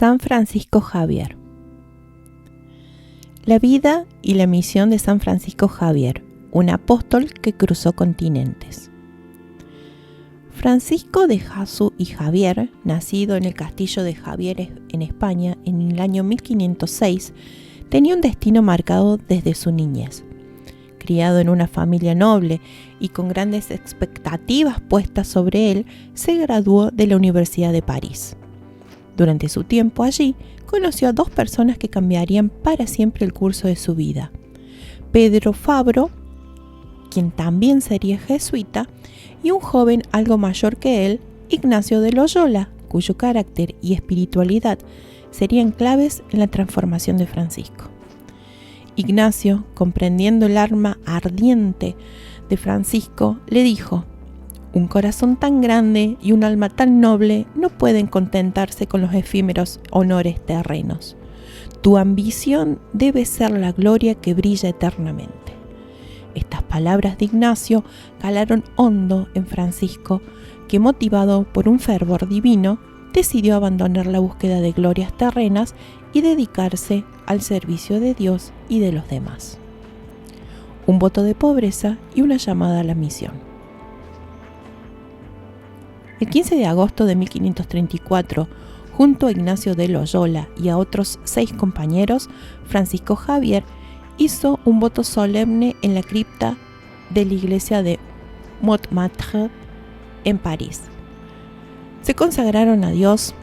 San Francisco Javier. La vida y la misión de San Francisco Javier, un apóstol que cruzó continentes. Francisco de Jasú y Javier, nacido en el castillo de Javier en España en el año 1506, tenía un destino marcado desde su niñez. Criado en una familia noble y con grandes expectativas puestas sobre él, se graduó de la Universidad de París. Durante su tiempo allí, conoció a dos personas que cambiarían para siempre el curso de su vida. Pedro Fabro, quien también sería jesuita, y un joven algo mayor que él, Ignacio de Loyola, cuyo carácter y espiritualidad serían claves en la transformación de Francisco. Ignacio, comprendiendo el alma ardiente de Francisco, le dijo: «Un corazón tan grande y un alma tan noble no pueden contentarse con los efímeros honores terrenos. Tu ambición debe ser la gloria que brilla eternamente». Estas palabras de Ignacio calaron hondo en Francisco, que, motivado por un fervor divino, decidió abandonar la búsqueda de glorias terrenas y dedicarse al servicio de Dios y de los demás. Un voto de pobreza y una llamada a la misión. El 15 de agosto de 1534, junto a Ignacio de Loyola y a otros 6 compañeros, Francisco Javier hizo un voto solemne en la cripta de la iglesia de Montmartre en París. Se consagraron a Dios,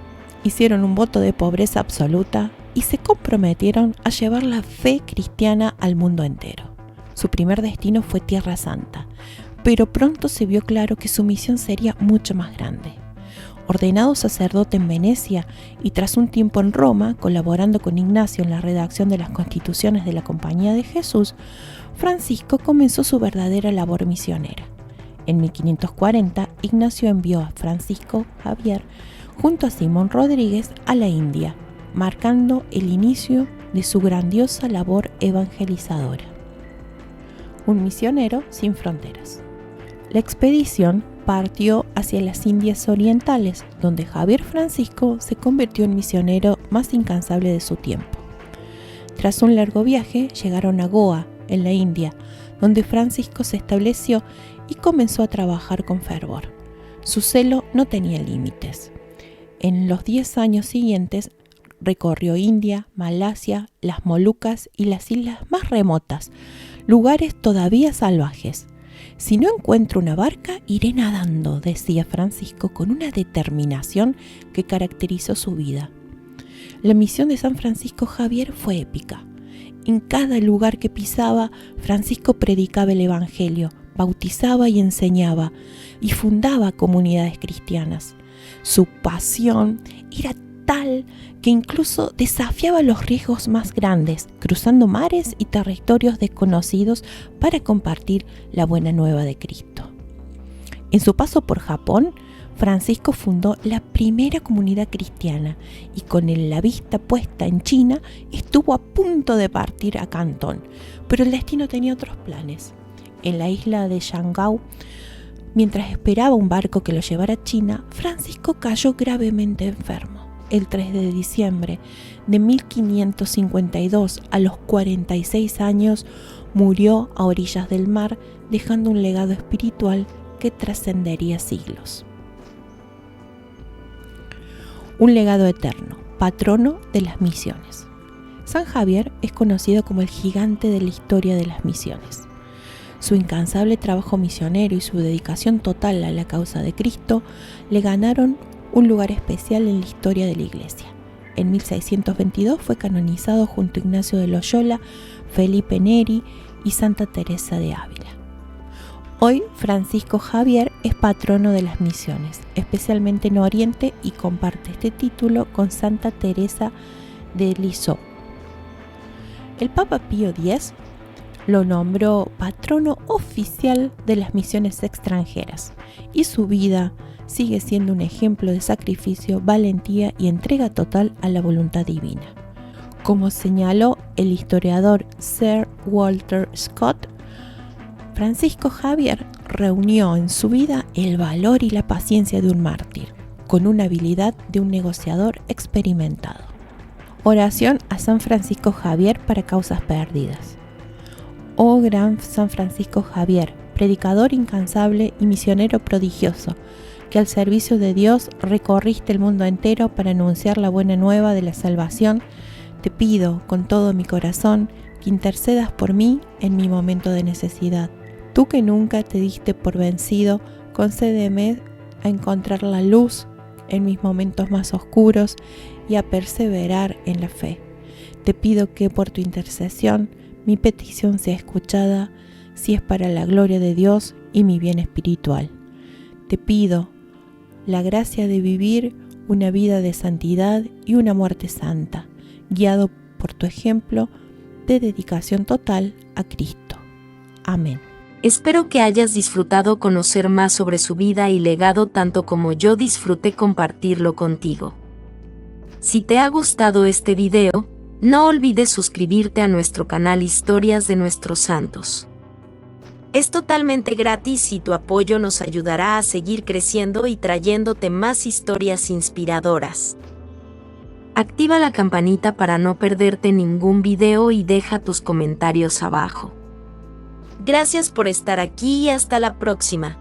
hicieron un voto de pobreza absoluta y se comprometieron a llevar la fe cristiana al mundo entero. Su primer destino fue Tierra Santa, pero pronto se vio claro que su misión sería mucho más grande. Ordenado sacerdote en Venecia y tras un tiempo en Roma, colaborando con Ignacio en la redacción de las constituciones de la Compañía de Jesús, Francisco comenzó su verdadera labor misionera. En 1540, Ignacio envió a Francisco Javier junto a Simón Rodríguez a la India, marcando el inicio de su grandiosa labor evangelizadora. Un misionero sin fronteras. La expedición partió hacia las Indias Orientales, donde Javier Francisco se convirtió en misionero más incansable de su tiempo. Tras un largo viaje, llegaron a Goa, en la India, donde Francisco se estableció y comenzó a trabajar con fervor. Su celo no tenía límites. En los 10 años siguientes, recorrió India, Malasia, las Molucas y las islas más remotas, lugares todavía salvajes. «Si no encuentro una barca, iré nadando», decía Francisco con una determinación que caracterizó su vida. La misión de San Francisco Javier fue épica. En cada lugar que pisaba, Francisco predicaba el Evangelio, bautizaba y enseñaba, y fundaba comunidades cristianas. Su pasión era tal que incluso desafiaba los riesgos más grandes, cruzando mares y territorios desconocidos para compartir la buena nueva de Cristo. En su paso por Japón, Francisco fundó la primera comunidad cristiana y con la vista puesta en China estuvo a punto de partir a Cantón, pero el destino tenía otros planes. En la isla de Shanghái, mientras esperaba un barco que lo llevara a China, Francisco cayó gravemente enfermo. El 3 de diciembre de 1552, a los 46 años, murió a orillas del mar, dejando un legado espiritual que trascendería siglos. Un legado eterno, patrono de las misiones. San Javier es conocido como el gigante de la historia de las misiones. Su incansable trabajo misionero y su dedicación total a la causa de Cristo le ganaron un lugar especial en la historia de la Iglesia. En 1622 fue canonizado junto a Ignacio de Loyola, Felipe Neri y Santa Teresa de Ávila. Hoy Francisco Javier es patrono de las misiones, especialmente en Oriente, y comparte este título con Santa Teresa de Lisieux. El Papa Pío X lo nombró patrono oficial de las misiones extranjeras y su vida sigue siendo un ejemplo de sacrificio, valentía y entrega total a la voluntad divina. Como señaló el historiador Sir Walter Scott, Francisco Javier reunió en su vida el valor y la paciencia de un mártir, con una habilidad de un negociador experimentado. Oración a San Francisco Javier para causas perdidas. Oh gran San Francisco Javier, predicador incansable y misionero prodigioso, que al servicio de Dios recorriste el mundo entero para anunciar la buena nueva de la salvación, te pido con todo mi corazón que intercedas por mí en mi momento de necesidad. Tú que nunca te diste por vencido, concédeme a encontrar la luz en mis momentos más oscuros y a perseverar en la fe. Te pido que por tu intercesión mi petición sea escuchada, si es para la gloria de Dios y mi bien espiritual. Te pido la gracia de vivir una vida de santidad y una muerte santa, guiado por tu ejemplo de dedicación total a Cristo. Amén. Espero que hayas disfrutado conocer más sobre su vida y legado tanto como yo disfruté compartirlo contigo. Si te ha gustado este video, no olvides suscribirte a nuestro canal Historias de Nuestros Santos. Es totalmente gratis y tu apoyo nos ayudará a seguir creciendo y trayéndote más historias inspiradoras. Activa la campanita para no perderte ningún video y deja tus comentarios abajo. Gracias por estar aquí y hasta la próxima.